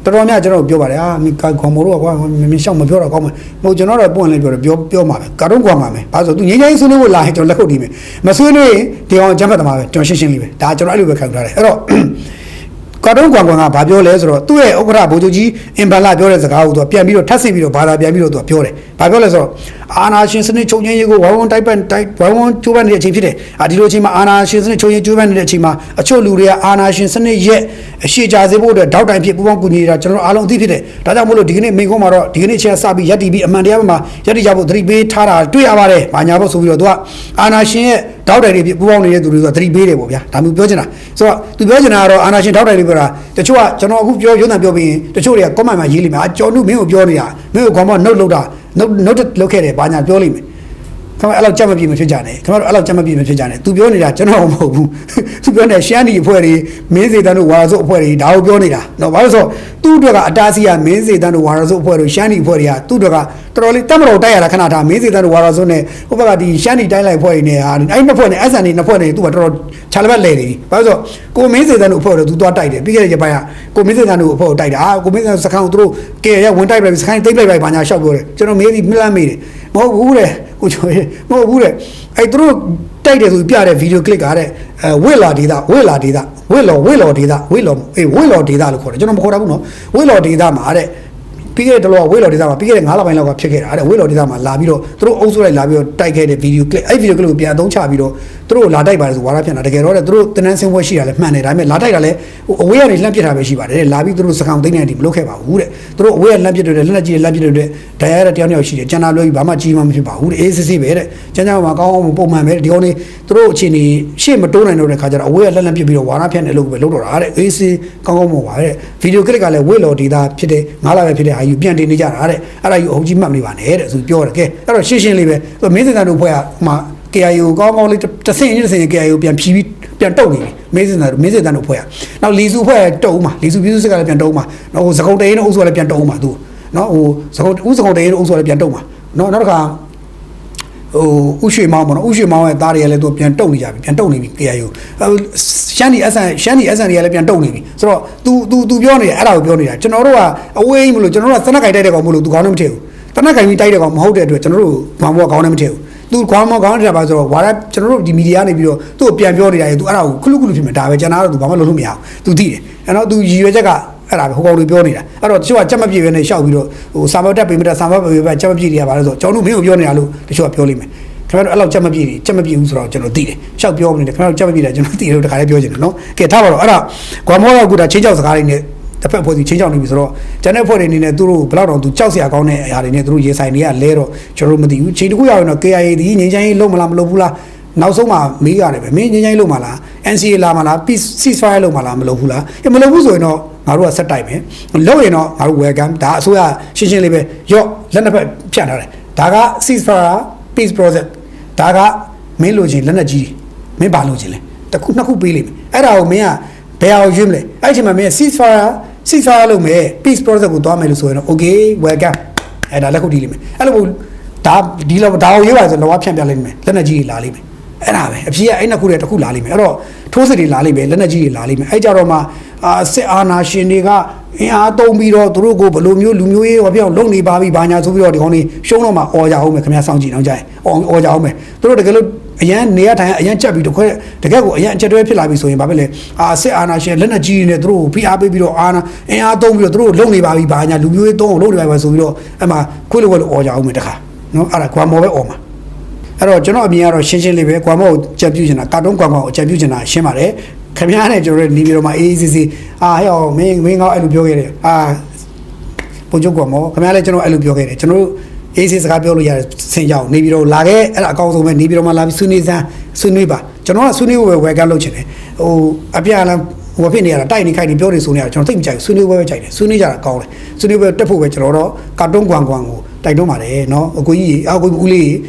S1: တော်တော်များကျွန်တော်ပြောပါတယ်မင်းဂွမ်မောတို့ကကွာမင်းရှောက်မပြောတော့ကောင်းမယ်မဟုတ်ကျွန်တော်တော့ပွင့်လေးပြောမှာပဲကာတုံးကွန်ကွန်ပဲဘာလို့ဆိုသူငိမ့်ငိမ့်ဆွေးနွေးဖို့လာရင်ကျွန်တော်လက်ခုပ်တီးမယ်မဆွေးနွေးရင်ဒီအောင်ဂျမ်းဖတ်သမားပဲကျွန်တော်ရှင်းရှင်းလေးပဲဒါကျွန်တော်အဲ့လိုပဲခံထားတယ်အဲ့တော့ကာတုံးကွန်ကွန်ကဘာပြောလဲဆိုတော့သူ့ရဲ့ဥက္ကဋ္ဌဗိုလ်ချုပ်ကြီးအင်ဘလာပြောတဲ့စကားကိုသူပြန်ပြီးတော့ထပ်ဆင့်ပြီးတော့ဘာသာပြန်ပြီးတော့သူပြောတယ်ဘာပြောလဲဆိုတော့အာနာရှင်စနစ်ချုပ်ငြိမ်းရေးကိုဝိုင်းဝန်းတိုက်ပတ်ဝိုင်းဝန်းကျိုးပန်းနေတဲ့အချိန်ဖြစ်တယ်ဒီလိုအချိန်မှာအာနာရှင်စနစ်ချုပ်ငြိမ်းကျိုးပန်းနေတဲ့အချိန်မှာအချို့လူတွေကအာနာရှင်စနစ်ရဲ့အရှိကြစေဖို့အတွက်တောက်တိုင်ဖြစ်ပူပေါင်းကူညီနေတာကျွန်တော်အားလုံးသိဖြစ်တယ်ဒါကြောင့်မို့လို့ဒီကနေ့မိန်ကုန်းမှာတော့ဒီကနေ့အချိန်စပြီးရက်တီပြီးအမှန်တရားမှာရက်တီကြဖို့သတိပေးထားတာတွေ့ရပါတယ်။ဘာညာဖို့ဆိုပြီးတော့သူကအာနာရှင်ရဲ့တောက်တိုင်တွေဖြစ်ပူပေါင်းနေတဲ့သူတွေကသတိပေးတယ်ပေါ့ဗျာဒါမျိုးပြောချင်တာဆိုတော့သူပြောချင်တာကတော့အာနာရှင်တောက်တိုင်တွေပြောတာတချို့ကကျွန်တော်အခုပြောရုံးတန်ပြောပြီးရင်တချို့တွေက comment မှာရေးလိမ့်မယ်ကျော်နုမင်းကိုပြောနေတာမင်းကိုခေါင်းမနှုတ်လောက်တာနှုတ်လောက်ခဲ့တယ်ဘာညာပြောလိမ့်မယ်ခင်ဗျအဲ့လောက်ကြက်မပြေမဖြစ်ကြနဲ့ခင်ဗျအဲ့လောက်ကြက်မပြေမဖြစ်ကြနဲ့သူပြောနေတာကျွန်တော်မဟုတ်ဘူးသူပြောနေရှမ်းဒီအဖွဲ့တွေမင်းစေတန်းတို့ဝါရစုအဖွဲ့တွေဒါကိုပြောနေတာနော်ဘာလို့ဆိုသူ့အတွက်ကအတားစီးရမင်းစေတန်းတို့ဝါရစုအဖွဲ့တို့ရှမ်းဒီအဖွဲ့တွေကသူ့အတွက်ကတော်တော်လေးတက်မတော်တိုက်ရတာခဏထားမင်းစေတန်းတို့ဝါရစုနဲ့ဟိုဘက်ကဒီရှမ်းဒီတိုင်းလိုက်အဖွဲ့တွေနဲ့ဟာအဲ့နှစ်ဖွဲ့နဲ့ SN တွေနှစ်ဖွဲ့နဲ့သူကတော်တော်ခြာလက်ဘက်လဲနေပြီဘာလို့ဆိုကိုမင်းစေတန်းတို့အဖွဲ့တို့သူသွားတိုက်တယ်ပြီးခဲ့တဲ့ရက်ပိုင်းကကိုမင်းစေတန်းတို့အဖွဲ့ကိုတိုက်တာကိုမင်းစေတန်းစခန်းကိုသူတို့ကဲရဝင်တိုက်လိုက်စခန်းသိမ့်လိုက်ဘာညာရှောက်ပြောတယ်ကျွန်တော်မေးပြီးမြလန့်မေးတယ်မဟုတ်ဘူးတဲ့ကိုကျော်မဟုတ်ဘူးတဲ့အဲ့သူတို့တိုက်တယ်ဆိုပြတဲ့ဗီဒီယိုကလစ်ကတဲ့ဝေလာဒေတာဝေလောဒေတာဝေလောဒေတာလို့ခေါ်တယ်ကျွန်တော်မခေါ်တာဘူးနော်ဝေလောဒေတာမှာတဲ့ပြီးခဲ့တဲ့တော့ဝေလောဒေတာမှာပြီးခဲ့တဲ့9လပိုင်းလောက်ကဖြစ်ခဲ့တာတဲ့ဝေလောဒေတာမှာလာပြီးတော့သူတို့အုပ်စုလိုက်လာပြီးတော့တိုက်ခဲ့တဲ့ဗီဒီယိုကလစ်အဲ့ဗီဒီယိုကလစ်ကိုပြန်အသုံးချပြီးတော့သူတို့လာတိုက်ပါတယ်ဆိုဝါရပြန်တာတကယ်တော့တဲ့သူတို့တနန်းစင်းပွဲရှိတာလည်းမှန်တယ်ဒါပေမဲ့လာတိုက်တာလည်းအဝေးကနေလှမ်းပစ်တာပဲရှိပါတယ်တဲ့လာပြီးသူတို့စကောင်သိန်းနေတယ်မလုပ်ခဲ့ပါဘူးတဲ့သူတို့အဝေးကလှမ်းပစ်တယ်လက်လက်ကြီးလှမ်းပစ်တယ်ဒဏ်ရာရတဲ့တယောက်ရှိတယ်ကျန်တာလွှဲပြီးဘာမှကြီးမှမဖြစ်ပါဘူးတဲ့အေးစစ်စစ်ပဲတဲ့ကျန်မှာကောင်းအောင်ပုံမှန်ပဲဒီကောင်နေသူတို့အခြေအနေရှေ့မတိုးနိုင်တော့တဲ့ခါကျတော့အဝေးကလှမ်းပစ်ပြီးတော့ဝါရပြန်တယ်လို့ပဲလုပ်တော့တာတဲ့အေးစစ်ကောင်းကောင်းမဟုတ်ပါတဲ့ဗီဒီယိုကလစ်ကလည်းဝေလော်ဒေတာဖြစ်တဲ့9လပဲဖြစ်တဲ့အာယူပြန်တင်နေကြတာတဲ့အဲ့ဒါယူအုပ်ကြီးမှတ်နေပါနဲ့တဲ့ဆိုပြောတယ်ကဲအဲ့တော့ရှင်းရှင်းလေးပဲမင်းစင်တန်တို့ဖွဲ့ကမှKIO ကောင်းကောင်းလေးတစ်ဆင့် KIO ပြန်ဖြီးပြီးပြန်တုတ်နေပြီမင်းစင်တန်တို့ဖွဲ့ရနောက်လီစုဖွဲ့တုတ်ဦးမှာလီစုပြည်စုစစ်ကလည်းပြန်တုတ်ဦးမှာနောက်ဟိုစကုံတရင်တို့အုပ်စုကလည်းပြန်တုတ်ဦးမှာသူနော်ဟိုစကုံတရင်တို့အုပ်စုကလည်းပြန်တုတ်မှာနော်နောက်တစ်ခါ ဥရွှေမောင်းပေါ့နော်ဥရွှေမောင်းရဲ့သားတွေကလည်းသူပြန်တုတ်နေကြပြီပြန်တုတ်နေပြီ KIO ရှမ်းဒီအဆန်တွေကလည်းပြန်တုတ်နေပြီဆိုတော့ तू ပြောနေတယ်အဲ့ဒါကိုပြောနေတာကျွန်တော်တို့ကအဝေးမလို့ကျွန်တော်တို့ကသနက်ကြိုက်တဲ့ကောင်မလို့ तू ခေါင်းနဲ့မထည့်ဘူးသနက်ကြိုက်ပြီးတိုက်တဲ့ကောင်မဟုတ်တဲ့အတွက်ကျွန်တော်တို့ဘာမှခေါင်းနဲ့မထည့်ဘူး तू ခေါင်းနဲ့ပါဆိုတော့ဝါရကျွန်တော်တို့ဒီမီဒီယာနေပြီးတော့သူ့ကိုပြန်ပြောနေတာလေ तू အဲ့ဒါကိုခလုဖြစ်မှာဒါပဲကျွန်တော်တို့ तू ဘာမှလုပ်လို့မရဘူး तू သိတယ်အဲ့တော့ तू ရည်ရွယ်ချက်ကအဲ့ဒါပဲဟိုကောင်တွေပြောနေတာအဲ့တော့တချို့ကကြက်မပြေပဲနဲ့ရှောက်ပြီးတော့စာမတက်ပေးမတက်စာမပေးပဲကြက်မပြေတွေကပါလို့ဆိုကျွန်တော်တို့မင်းကိုပြောနေတာလို့တချို့ကပြောလိမ့်မယ်ခင်ဗျားတို့အဲ့လောက်ကြက်မပြေဘူးဆိုတော့ကျွန်တော်သိတယ်ရှောက်ပြောနေတယ်ခင်ဗျားတို့ကြက်မပြေတယ်ကျွန်တော်သိတယ်လို့တခါလေးပြောချင်တယ်နော်ကဲထားပါတော့အဲ့ဒါကွာမောတော့အခုဒါချင်းချောက်စကားတွေနဲ့တစ်ဖက်ဖွဲ့စီချင်းချောက်နေပြီဆိုတော့ကျန်တဲ့ဖွဲ့တွေအနေနဲ့သူတို့ဘယ်လောက်တော့သူကြောက်စရာကောင်းတဲ့အရာတွေနဲ့သူတို့ရေဆိုင်တွေကလဲတော့ကျွန်တော်တို့မသိဘူးချိန်တစ်ခုရောက်ရင်တော့ KIA ဒီငင်းချိုင်းလုံးမလားမလုပ်ဘူးလားနောက်ဆုံးမှမေးရတယ်ပဲမင်းငင်းချိုင်းလုံးမလား NCA လာမလား Peace Ceasefire လုံးမလားမလုပ်ဘူးလားမလုပ်ဘူးဆိုရင်တော့ငါတို့ကဆက်တိုက်မယ်လုပ်ရင်တော့ငါတို့ welcome ဒါအစိုးရရှင်းရှင်းလေးပဲရော့လက်နှစ်ဖက်ဖြတ်ထားတယ်ဒါက Ceasefire Peace Process ဒါကမင်းလိုချင်လက်နက်ကြီးမင်းဘာလိုချင်လဲတစ်ခုနှစ်ခုပေးလိမ့်မယ်အဲ့ဒါကိုမင်းကဘယ်အောင်ရွေးမလဲအဲ့ဒီမှာမင်း Ceasefire လုပ်မယ် Peace Process ကိုသွားမယ်လို့ဆိုရင်တော့ okay welcome အဲ့ဒါလက်ခုပ်တီးလိမ့်မယ်အဲ့လိုဒါဒီလောက်ဒါကိုရွေးပါဆိုလောကဖြန့်ပြလိုက်မယ်လက်နက်ကြီးတွေလာလိမ့်မယ်အဲ့ဒါပဲအဖြစ်ကအဲ့နှစ်ခုတည်းတစ်ခုလာလိမ့်မယ်အဲ့တော့ထိုးစစ်တွေလာလိမ့်မယ်လက်နက်ကြီးတွေလာလိမ့်မယ်အဲ့ကြတော့မှစစ်အာဏာရှင်တွေကအင်အားသုံးပြီးတော့သူတို့ကိုဘယ်လိုမျိုးလူမျိုးရေးဟောပြောင်းလုံနေပါပြီဘာညာဆိုပြီးတော့ဒီကောင်တွေရှုံးတော့မှအော်ကြအောင်မယ်ခင်ဗျားစောင့်ကြည့်အောင်ကြိုင်အော်ကြအောင်မယ်သူတို့တကယ်လို့အရန်နေရထိုင်အရန်ချက်ပြီးတော့တကယ်ကိုအရန်အချက်တွဲဖြစ်လာပြီဆိုရင်ဘာဖြစ်လဲစစ်အာဏာရှင်လက်နက်ကြီးတွေနဲ့သူတို့ကိုဖိအားပေးပြီးတော့အင်အားသုံးပြီးတော့သူတို့လုံနေပါပြီဘာညာလူမျိုးရေးသုံးအောင်လုံနေပါပြီဆိုပြီးတော့အဲ့မှာခွေးလိုအော်ကြအောင်မယ်တခါနော်အဲ့ဒါကွာမော်ပဲအော်မှာအဲ့တော့ကျွန်တော်အမြင်ကတော့ရှင်းရှင်းလေးပဲကွာမော်ကိုကြက်ပြူချင်တာကာတွန်းကွာမော်ကိုကြက်ပြူချင်တာရှင်းပါတယ်ခင်ဗျားနဲ့ကျွန်တော်တို့နေပြီးတော့မှအေးအေးဆေးဆေးဟဲ့မင်းငါအဲ့လိုပြောခဲ့တယ်ပုံချုပ်ကွာမော်ခင်ဗျားလည်းကျွန်တော်အဲ့လိုပြောခဲ့တယ်ကျွန်တော်တို့အေးဆေးစကားပြောလို့ရတယ်ဆင်ကြအောင်နေပြီးတော့လာခဲ့အဲ့ဒါအကောင်းဆုံးပဲနေပြီးတော့မှလာပြီးဆွေးနွေးပါကျွန်တော်ကဆွေးနွေးဖို့ပဲဝယ်ကန်းလုပ်ချင်တယ်အပြာလမ်းဟိုဖြစ်နေရတာတိုက်နေခိုက်နေပြောနေဆိုနေရတာကျွန်တော်သိမကြိုက်ဆွေးနွေးပွဲပဲကြိုက်တယ်ဆွေးနွေးကြတာကောင်းတယ်ဆွေးနွေးပွဲတက်ဖို့ပဲကျွန်တော်တော့ကာတွန်းကွမ်ကိုတိုက်တွန်းပါတယ်နော်အကိုကြီးအကိုဦးလေး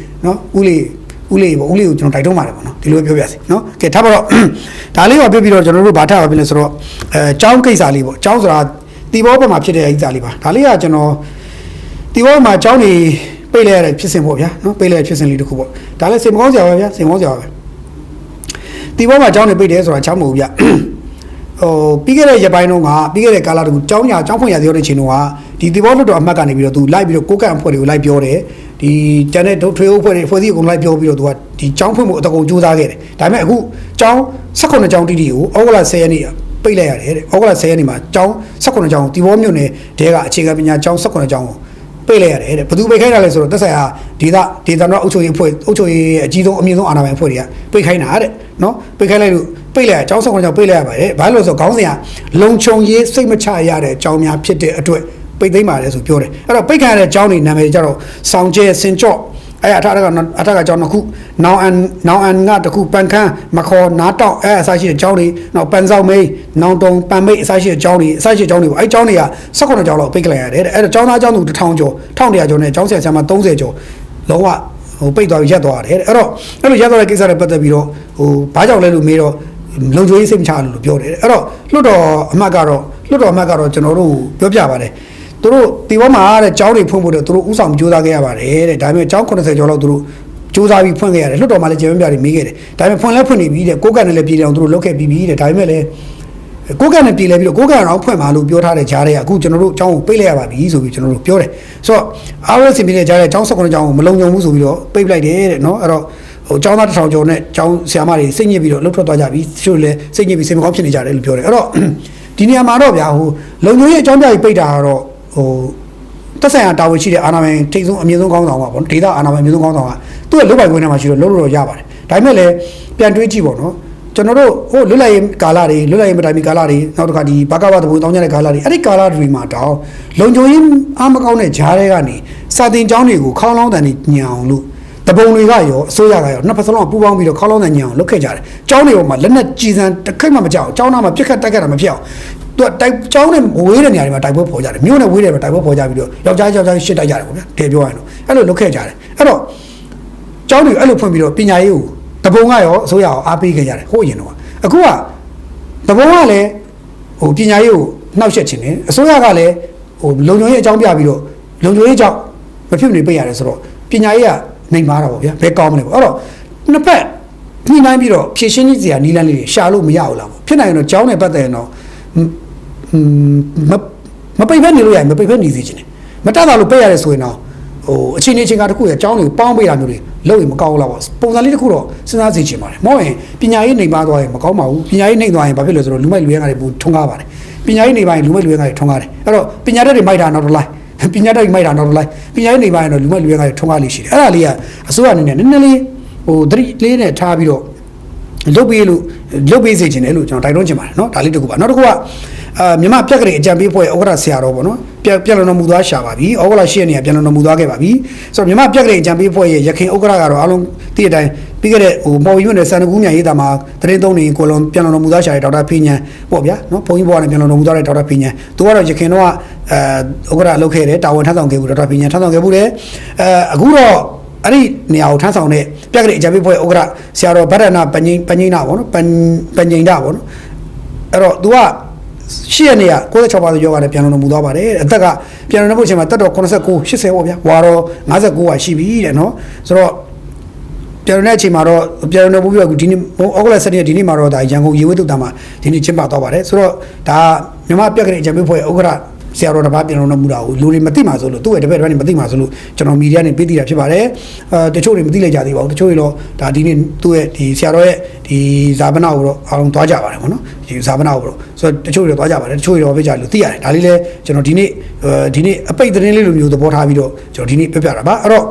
S1: နော်ဦးလေးပေါ့ဦးလေးကိုကျွန်တော်တိုက်တွန်းပါတယ်ပေါ့နော်ဒီလိုပြောပြစီနော်ကဲထားပါတော့ဒါလေးပါပြပြီးတော့ကျွန်တော်တို့ဗာထားပါပြီလဲဆိုတော့ကျောင်းကိစ္စလေးပေါ့ကျောင်းဆိုတာတီဘောဘက်မှာဖြစ်တဲ့ကိစ္စလေးပါဒါလေးကကျွန်တော်တီဘောမှာကျောင်းနေပိတ်လိုက်ရတဲ့ဖြစ်စဉ်ပေါ့ဗျာနော်ပိတ်လိုက်တဲ့ဖြစ်စဉ်လေးတစ်ခုပေါ့ဒါလည်းစိတ်မကောင်းစရာပဲဗျာစိတ်မကောင်းစရာပဲတီဘောမှာကျောင်းနေပိတ်တယ်ဆိုတာချောင်းမဟုတ်ဗျာပြီးခဲ့တဲ့ရက်ပိုင်းတုန်းကပြီးခဲ့တဲ့ကာလတခုကျောင်းဖွင့်ရသေးတဲ့ချိန်တုန်းကဒီတီဘောလွတ်တော်အမှတ်ကနေပြီးတော့သူလိုက်ပြီးတော့ကိုကန့်အဖွဲ့တွေကိုလိုက်ပြောတယ်ဒီကျန်တဲ့ထွေအုပ်ဖွဲ့တွေဖွဲ့စည်းအကုန်လိုက်ပြောပြီးတော့သူကဒီကျောင်းဖွင့်မှုအတကုံကြိုးစားခဲ့တယ်ဒါပေမဲ့အခုကျောင်း18ကျောင်းတိတိကိုဩဂုတ်လ10ရက်နေ့ပိတ်လိုက်ရတယ်တဲ့ဩဂုတ်လ10ရက်နေ့မှာကျောင်း18ကျောင်းတီဘောမြို့နယ်တဲကအခြေခံပညာကျောင်း18ကျောင်းကိုပိတ်လိုက်ရတယ်တဲ့ဘယ်သူပိတ်ခိုင်းတာလဲဆိုတော့သက်ဆိုင်ရာဒေသတော့အုပ်ချုပ်ရေးအဖွဲ့အုပ်ချုပ်ရေးအကြီးဆုံးအမြင့်ဆုံးအာဏာပိုင်အဖွဲ့တွေကပိတ်ခိုင်းတာတဲ့နော်ပိတ်ခိုင်းလိုက်လို့ပိတ်လိုက်ကျောင်း18ကျောင်းပိတ်လိုက်ရပါတယ်ဘာလို့လဲဆိုတော့ခေါင်းစဉ်ကလုံခြုံရေးစိတ်မချရတဲ့ကျောင်းများဖြစ်တဲ့အတွက်ပိတ်သိမ်းပါတယ်ဆိုပြောတယ်အဲ့တော့ပိတ်ခံရတဲ့ကျောင်းတွေနာမည်ကြတော့ဆောင်းကျဲစင်ကြော့အဲ့အထက်ကကျောင်းတစ်ခုနောင်အန်ကတခုပန်ခမ်းမခေါ်နားတောက်အဲ့အစရှိတဲ့ကျောင်းတွေနောက်ပန်ဆောင်မိန်နောင်တုံပန်မိတ်အစရှိတဲ့ကျောင်းတွေပေါ့အဲ့ကျောင်းတွေက18ကျောင်းလောက်ပိတ်ကြလိုက်ရတယ်အဲ့တော့ကျောင်းသားကျောင်းသူ1000ကျော်1100ကျော်နဲ့ကျောင်းဆရာဆရာမ30ကျော်လုံးဝပိတ်သွားပြီးရက်သွားရတယ်အဲ့တော့အဲ့လိုရက်သွားတဲ့ကိစ္စတွေပတ်သက်ပြီးတော့ဘာကြောင့်လဲလို့မေးတော့လုံခြုံရေးစိတ်မချလို့ပြောတယ်အဲ့တော့လွတ်တော်အမှတ်ကတော့ကျွန်တော်တို့ပြောပြပါတယ်သူတို့ဒီဘောမှာတဲ့ကျောင်းတွေဖွင့်ဖို့တော့သူတို့ဥဆောင်ကြိုးစားခဲ့ရပါတယ်တဲ့ဒါပေမဲ့ကျောင်း80ကျော်လောက်သူတို့ကြိုးစားပြီးဖွင့်ခဲ့ရတယ်လွတ်တော်မှာလည်းကျေပြပြတွေမေးခဲ့တယ်ဒါပေမဲ့ဖွင့်နေပြီတဲ့ကိုကန့်နဲ့လည်းပြည်တယ်အောင်သူတို့လုပ်ခဲ့ပြီးပြီတဲ့ဒါပေမဲ့လည်းကိုကန့်နဲ့ပြည်လဲပြီးတော့ကိုကန့်အောင်ဖွင့်ပါလို့ပြောထားတဲ့ဂျားတွေကအခုကျွန်တော်တို့ကျောင်းကိုပိတ်လိုက်ရပါပြီဆိုပြီးကျွန်တော်တို့ပြောတယ်ဆိုတော့အားရစင်ပြည်တဲ့ဂျားတွေကျောင်း18ကျောင်းကိုမလုံခြုံဘူးဆိုပြီးတော့ပိတ်လိုက်တယ်တဲ့နော်အဲ့တော့ကျောင်းသား1000ကျော်နဲ့ကျောင်းဆရာမတွေစိတ်ညစ်ပြီးတော့လှုပ်ထွက်သွားကြပြီသူတို့လည်းစိတ်ညစ်ပြီးစိတ်မကောင်းဖြစ်နေကြတယ်လို့ပြောတယ်အဲ့တော့ဒီနေရာမှာတော့ဗျာလုံခြုံရေးအကြောင်းပြပြီးပိတ်တာကတော့သက်ဆိုင်ရာတာဝန်ရှိတဲ့အာဏာပိုင်ထိပ်ဆုံးအမြင့်ဆုံးခေါင်းဆောင်ပါပေါ့ဒေသအာဏာပိုင်အမြင့်ဆုံးခေါင်းဆောင်ကသူ့ရဲ့လုပ်ပိုင်ခွင့်ထဲမှာရှိတော့လုပ်လို့ရပါတယ်ဒါပေမဲ့လည်းပြန်တွေးကြည့်ပေါ့နော်ကျွန်တော်တို့လွတ်လပ်ရေးကာလတွေလွတ်လပ်ရေးမတိုင်မီကာလတွေနောက်တစ်ခါဒီဘာကဝတဘုံတောင်းကြတဲ့ကာလတွေအဲ့ဒီကာလတွေမှာတောင်းလုံခြုံရေးအားမကောင်းတဲ့ဂျားတွေကနေစာတင်ကျောင်းတွေကိုခေါင်းလောင်းတန်ညံအောင်လို့တပုံတွေကရောအစိုးရကရောနှစ်ဖက်စလုံးပူးပေါင်းပြီးတော့ခေါင်းလောင်းတန်ညံအောင်လုပ်ခဲ့ကြတယ်ကျောင်းတွေပေါ်မှာလက်နက်ကြီးစံတစ်ခိတ်မှမကြောက်ကျောင်းသားမှာပြစ်ခတ်တိုက်ခတ်တာမဖြစ်အောင်သူကတိုက်ကျောင်းနဲ့ဝေးတဲ့နေရာတွေမှာတိုက်ပွဲပေါ်ကြတယ်မြို့နဲ့ဝေးတယ်မှာတိုက်ပွဲပေါ်ကြပြီးတော့ယောက်ျားရှစ်တိုက်ကြတယ်ပေါ့ဗျာတကယ်ပြောရရင်တော့အဲ့လိုလုပ်ခဲ့ကြတယ်အဲ့တော့ကျောင်းတွေအဲ့လိုဖွင့်ပြီးတော့ပညာရေးကိုတပုံကရောအစိုးရကိုအားပေးခဲ့ကြတယ်ဟိုအရင်တော့အခုကတပုံကလည်းပညာရေးကိုနှောက်ယှက်ခြင်းနဲ့အစိုးရကလည်းလုံခြုံရေးအကြောင်းပြပြီးတော့လုံခြုံရေးကြောင့်မဖြစ်နေပိတ်ရတယ်ဆိုတော့ပညာရေးက နိုင်ပါတော့ဗျာဘယ်ကောင်းမလဲပေါ့အဲ့တော့နှစ်ဖက်ညှိနှိုင်းပြီးတော့ဖြည့်ရှင်းစရာနီးလန်းလေးတွေရှာလို့မရဘူးလားပေါ့ဖြစ်နိုင်ရင်တော့ကြောင်းနဲ့ပတ်သက်ရင်တော့မပိတ်ဖက်နေလို့ရရင်မပိတ်ဖက်နေစေချင်တယ်မတတ်တာလို့ပိတ်ရတယ်ဆိုရင်တော့ဟိုအချိန်ချင်းကတခုရဲ့အကြောင်းတွေကိုပေါင်းပေးတာမျိုးတွေလုပ်ရင်မကောင်းဘူးလားပေါ့ပုံစံလေးတစ်ခုတော့စဉ်းစားစေချင်ပါတယ်မဟုတ်ရင်ပညာရေးနှိမ်ပါသွားရင်မကောင်းပါဘူးပညာရေးနှိမ်သွားရင်ဘာဖြစ်လဲဆိုတော့လူမိုက်လူရဲငါတွေပူထွန်းကားပါတယ်ပညာရေးနှိမ်ပါရင်လူမိုက်လူရဲငါတွေထွန်းကားတယ်အဲ့တော့ပညာတတ်တွေမိုက်တာနောက်တစ်လိုက်ပညာတတ်တွေမိုက်တာနောက်တစ်လိုက်ပညာရေးနှိမ်ပါရင်တော့လူမိုက်လူရဲငါတွေထွန်းကားလေးရှိတယ်အဲ့ဒါလေးကအစိုးရအနေနဲ့နည်းနည်းလေးဟိုသတိလေးနဲ့ထားပြီးတော့လုပ်ပေးစေချင်တယ်လို့ကျွန်တော်တိုက်တွန်းချင်ပါတယ်เนาะဒါလေးတစ်ခုပါနောက်တစ်ခုကမြန်မာပြက်ကလေးအကြံပေးဖွဲ့ဥက္ကဋ္ဌဆရာတော်ပေါ့နော်ပြန်လုံတော်မူသွားရှာပါပြီဩဂုတ်လ10ရက်နေ့ကပြန်လုံတော်မူသွားခဲ့ပါပြီဆိုတော့မြန်မာပြက်ကလေးအကြံပေးဖွဲ့ရဲ့ရခိုင်ဥက္ကဋ္ဌကတော့အားလုံးတည့်တဲ့အတိုင်းပြီးခဲ့တဲ့ဟိုမော်ယူနဲ့စံတကူးမြန်ရေးတာမှာတရင်သုံးနေကိုလုံးပြန်လုံတော်မူသွားရှာတဲ့ဒေါက်တာဖေးညံပေါ့ဗျာနော်ဘုန်းကြီးဘွားနဲ့ပြန်လုံတော်မူသွားတဲ့ဒေါက်တာဖေးညံသူကတော့ရခိုင်တော့ဥက္ကဋ္ဌလုပ်ခဲ့တယ်တာဝန်ထမ်းဆောင်ခဲ့ဘူးဒေါက်တာဖေးညံထမ်းဆောင်ခဲ့ဘူးတယ်အခုတော့အဲ့ဒီနေရာကိုထမ်းဆောင်တဲ့ပြက်ကလေးအကြံပေးဖွဲ့ဥက္ကဋ္ဌဆရာတော်ဗဒ္ဒနာပညိနာပေါ့နော်ပညိနာပေါ့နော်အဲ့တော့ तू ကရှေ့ရနေရ96ပါးယောဂနဲ့ပြန်လုံတော်မူသွားပါတယ်အသက်ကပြန်လုံမှုအချိန်မှာတက်တော့89 80ပေါ့ဗျာဝါတော့59ကရှိပြီတဲ့နော်ဆိုတော့ပြန်လုံတဲ့အချိန်မှာတော့ပြန်လုံမှုပြီးတော့ဒီနေ့ဩဂုတ်လ7ရက်ဒီနေ့မှာတော့ဒါရန်ကုန်ရေဝေးတုတ်တာမှာဒီနေ့ကျင်းပသွားပါတယ်ဆိုတော့ဒါမြန်မာပြက်ကလေးအကြံပေးဖွဲ့ဥက္ကဋ္ဌဆရာတော်တစ်ပါးပြန်လုံတော်မူတာကိုလူတွေမသိမှဆိုလို့သူ့ရဲ့တပည့်တွေမသိမှဆိုလို့ကျွန်တော်မီဒီယာနဲ့ပေးသိတာဖြစ်ပါတယ်တချို့တွေမသိလိုက်ကြသေးပါဘူးတချို့တွေတော့ဒါဒီနေ့သူ့ရဲ့ဒီဆရာတော်ရဲ့ဒီဇာပနာကိုတော့အားလုံးသွားကြပါတယ်ပေါ့နော်ဒီဇာပနာကိုတော့ဆိုတော့တချို့တွေသွားကြပါတယ်တချို့တွေတော့ပြကြလို့သိရတယ်ဒါလေးလဲကျွန်တော်ဒီနေ့အပိတ်သတင်းလေးလိုမျိုးသဘောထားပြီးတော့ကျွန်တော်ဒီနေ့ပြပြတာပါအဲ့တော့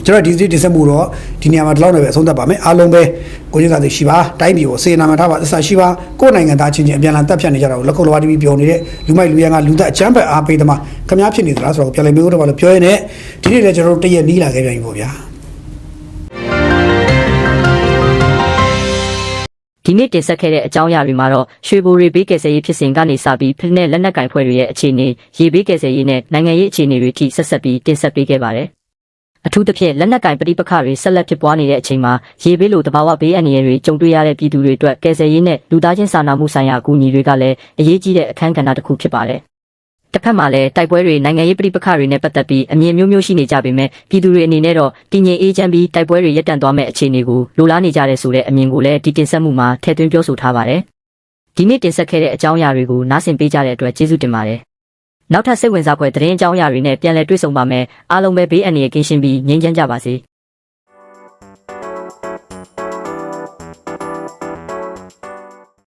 S1: ကျွန်တော်ဒီဆက်မှုတော့ဒီနေရာမှာဒီလောက်နဲ့ပဲအဆုံးသတ်ပါမယ်အားလုံးပဲကိုကြီးစားသိရှိပါတိုင်းပြည်ကိုစေနာမှထားပါသစ္စာရှိပါကိုယ်နိုင်ငံသားချင်းချင်းအပြန်အလှန်တပ်ဖြတ်နေကြတာကိုလက်ခုပ်လောပါတီဗီပြောနေတဲ့လူမိုက်လူရန်ကလူသက်အချမ်းပဲအားပေးသမားခမားဖြစ်နေသလားဆိုတော့ပြန်လည်မျိုးတော့ဘာလို့ပြောရင်းနဲ့ဒီနေ့လည်းကျွန်တော်တို့တရက်နီးလာခဲ့ပြန်ပြီပေါ့ဗျာ
S2: ဒီနေ့တင်ဆက်ခဲ့တဲ့အကြောင်းအရာတွေမှာတော့ရွှေဘိုရေဘေးကယ်ဆယ်ရေးဖြစ်စဉ်ကနေစပြီးဖိနဲ့လက်နက်ကင်ဖွဲ့တွေရဲ့အခြေအနေရေဘေးကယ်ဆယ်ရေးနဲ့နိုင်ငံရေးအခြေအနေတွေထိဆက်ဆက်ပြီးတင်ဆက်ပေးခဲ့ပါတယ်အထူးသဖြင့်လက်နက်ကင်ပဋိပက္ခတွေဆက်လက်ဖြစ်ပွားနေတဲ့အချိန်မှာရေဘေးလိုတဘာဝဘေးအန္တရာယ်တွေကြုံတွေ့ရတဲ့ပြည်သူတွေအတွက်ကယ်ဆယ်ရေးနဲ့လူသားချင်းစာနာမှုဆိုင်ရာအကူအညီတွေကလည်းအရေးကြီးတဲ့အခန်းကဏ္ဍတစ်ခုဖြစ်ပါတယ်။တစ်ဖက်မှာလည်းတိုက်ပွဲတွေနိုင်ငံရေးပဋိပက္ခတွေနဲ့ပတ်သက်ပြီးအမြင်မျိုးရှိနေကြပေမဲ့ပြည်သူတွေအနေနဲ့တော့တည်ငြိမ်အေးချမ်းပြီးတိုက်ပွဲတွေရပ်တန့်သွားမဲ့အခြေအနေကိုလိုလားနေကြတဲ့ဆိုတဲ့အမြင်ကိုလည်းဒီတင်ဆက်မှုမှာထည့်သွင်းပြောဆိုထားပါတယ်။ဒီနေ့တင်ဆက်ခဲ့တဲ့အကြောင်းအရာတွေကိုနားဆင်ပေးကြတဲ့အတွက်ကျေးဇူးတင်ပါတယ်။နောက်ထပ်စိတ်ဝင်စားဖွယ်သတင်းအကြောင်းအရာတွေနဲ့ပြန်လည်တွေ့ဆုံပါမယ်အားလုံးပဲဘေးအန္တရာယ်ကင်းရှင်းပြီးငြိမ်းချမ်းကြပါစေ။